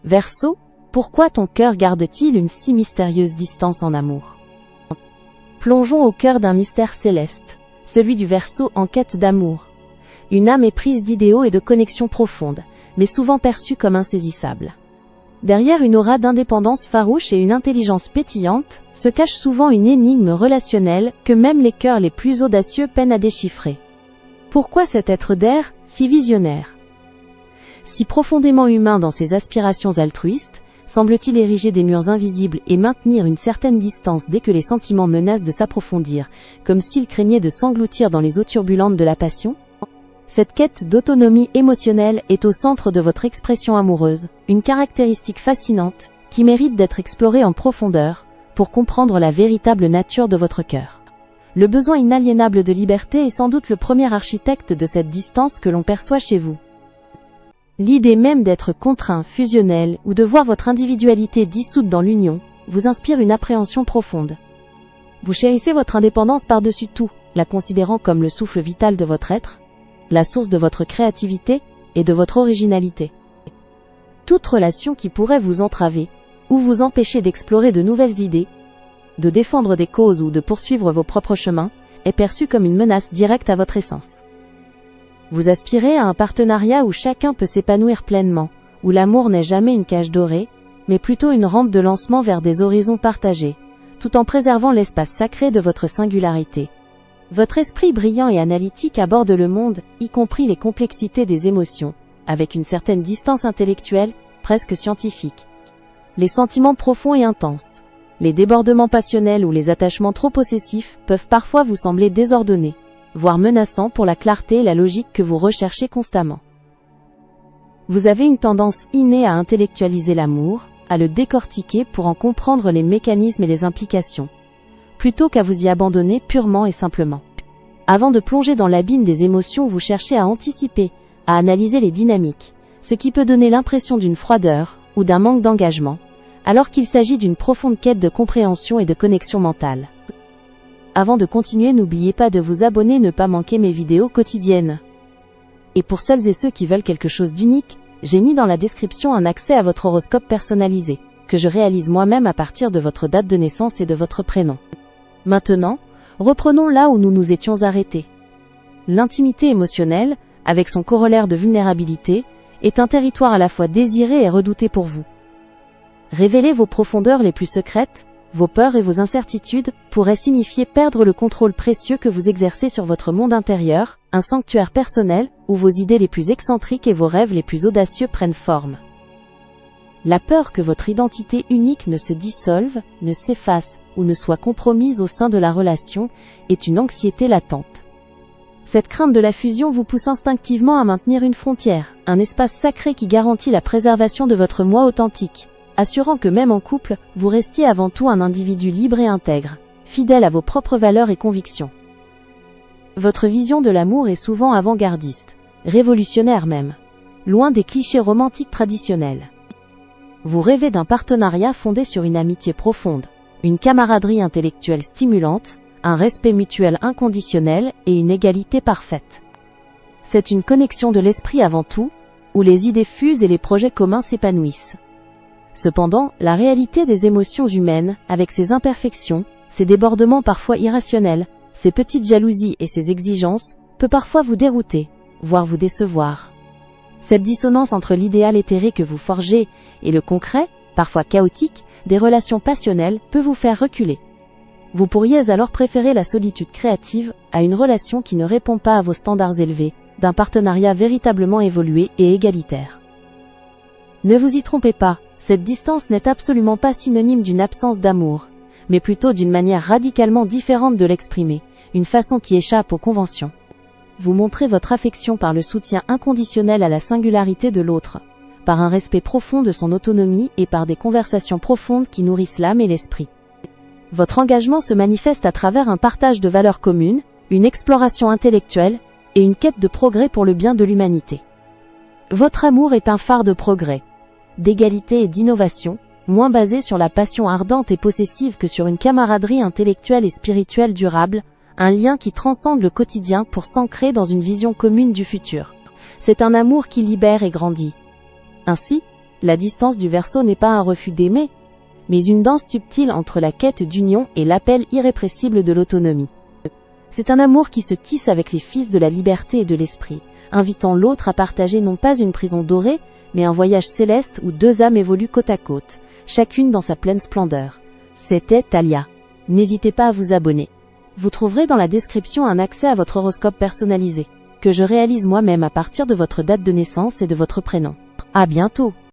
Verseau, pourquoi ton cœur garde-t-il une si mystérieuse distance en amour? Plongeons au cœur d'un mystère céleste, celui du Verseau en quête d'amour. Une âme éprise d'idéaux et de connexions profondes, mais souvent perçue comme insaisissable. Derrière une aura d'indépendance farouche et une intelligence pétillante, se cache souvent une énigme relationnelle que même les cœurs les plus audacieux peinent à déchiffrer. Pourquoi cet être d'air, si visionnaire? Si profondément humain dans ses aspirations altruistes, semble-t-il ériger des murs invisibles et maintenir une certaine distance dès que les sentiments menacent de s'approfondir, comme s'il craignait de s'engloutir dans les eaux turbulentes de la passion? Cette quête d'autonomie émotionnelle est au centre de votre expression amoureuse, une caractéristique fascinante qui mérite d'être explorée en profondeur pour comprendre la véritable nature de votre cœur. Le besoin inaliénable de liberté est sans doute le premier architecte de cette distance que l'on perçoit chez vous. L'idée même d'être contraint, fusionnel, ou de voir votre individualité dissoute dans l'union, vous inspire une appréhension profonde. Vous chérissez votre indépendance par-dessus tout, la considérant comme le souffle vital de votre être, la source de votre créativité et de votre originalité. Toute relation qui pourrait vous entraver, ou vous empêcher d'explorer de nouvelles idées, de défendre des causes ou de poursuivre vos propres chemins, est perçue comme une menace directe à votre essence. Vous aspirez à un partenariat où chacun peut s'épanouir pleinement, où l'amour n'est jamais une cage dorée, mais plutôt une rampe de lancement vers des horizons partagés, tout en préservant l'espace sacré de votre singularité. Votre esprit brillant et analytique aborde le monde, y compris les complexités des émotions, avec une certaine distance intellectuelle, presque scientifique. Les sentiments profonds et intenses, les débordements passionnels ou les attachements trop possessifs peuvent parfois vous sembler désordonnés, voire menaçants pour la clarté et la logique que vous recherchez constamment. Vous avez une tendance innée à intellectualiser l'amour, à le décortiquer pour en comprendre les mécanismes et les implications, plutôt qu'à vous y abandonner purement et simplement. Avant de plonger dans l'abîme des émotions, vous cherchez à anticiper, à analyser les dynamiques, ce qui peut donner l'impression d'une froideur ou d'un manque d'engagement, alors qu'il s'agit d'une profonde quête de compréhension et de connexion mentale. Avant de continuer, n'oubliez pas de vous abonner, ne pas manquer mes vidéos quotidiennes. Et pour celles et ceux qui veulent quelque chose d'unique, j'ai mis dans la description un accès à votre horoscope personnalisé, que je réalise moi-même à partir de votre date de naissance et de votre prénom. Maintenant, reprenons là où nous nous étions arrêtés. L'intimité émotionnelle, avec son corollaire de vulnérabilité, est un territoire à la fois désiré et redouté pour vous. Révéler vos profondeurs les plus secrètes, vos peurs et vos incertitudes, pourraient signifier perdre le contrôle précieux que vous exercez sur votre monde intérieur, un sanctuaire personnel, où vos idées les plus excentriques et vos rêves les plus audacieux prennent forme. La peur que votre identité unique ne se dissolve, ne s'efface, ou ne soit compromise au sein de la relation, est une anxiété latente. Cette crainte de la fusion vous pousse instinctivement à maintenir une frontière, un espace sacré qui garantit la préservation de votre moi authentique, assurant que même en couple, vous restiez avant tout un individu libre et intègre, fidèle à vos propres valeurs et convictions. Votre vision de l'amour est souvent avant-gardiste, révolutionnaire même, loin des clichés romantiques traditionnels. Vous rêvez d'un partenariat fondé sur une amitié profonde, une camaraderie intellectuelle stimulante, un respect mutuel inconditionnel et une égalité parfaite. C'est une connexion de l'esprit avant tout, où les idées fusent et les projets communs s'épanouissent. Cependant, la réalité des émotions humaines, avec ses imperfections, ses débordements parfois irrationnels, ses petites jalousies et ses exigences, peut parfois vous dérouter, voire vous décevoir. Cette dissonance entre l'idéal éthéré que vous forgez et le concret, parfois chaotique, des relations passionnelles peut vous faire reculer. Vous pourriez alors préférer la solitude créative à une relation qui ne répond pas à vos standards élevés, d'un partenariat véritablement évolué et égalitaire. Ne vous y trompez pas, cette distance n'est absolument pas synonyme d'une absence d'amour, mais plutôt d'une manière radicalement différente de l'exprimer, une façon qui échappe aux conventions. Vous montrez votre affection par le soutien inconditionnel à la singularité de l'autre, par un respect profond de son autonomie et par des conversations profondes qui nourrissent l'âme et l'esprit. Votre engagement se manifeste à travers un partage de valeurs communes, une exploration intellectuelle et une quête de progrès pour le bien de l'humanité. Votre amour est un phare de progrès, d'égalité et d'innovation, moins basé sur la passion ardente et possessive que sur une camaraderie intellectuelle et spirituelle durable, un lien qui transcende le quotidien pour s'ancrer dans une vision commune du futur. C'est un amour qui libère et grandit. Ainsi, La distance du Verseau n'est pas un refus d'aimer, mais une danse subtile entre la quête d'union et l'appel irrépressible de l'autonomie. C'est un amour qui se tisse avec les fils de la liberté et de l'esprit, invitant l'autre à partager non pas une prison dorée, mais un voyage céleste où deux âmes évoluent côte à côte, chacune dans sa pleine splendeur. C'était Thalia. N'hésitez pas à vous abonner. Vous trouverez dans la description un accès à votre horoscope personnalisé, que je réalise moi-même à partir de votre date de naissance et de votre prénom. À bientôt!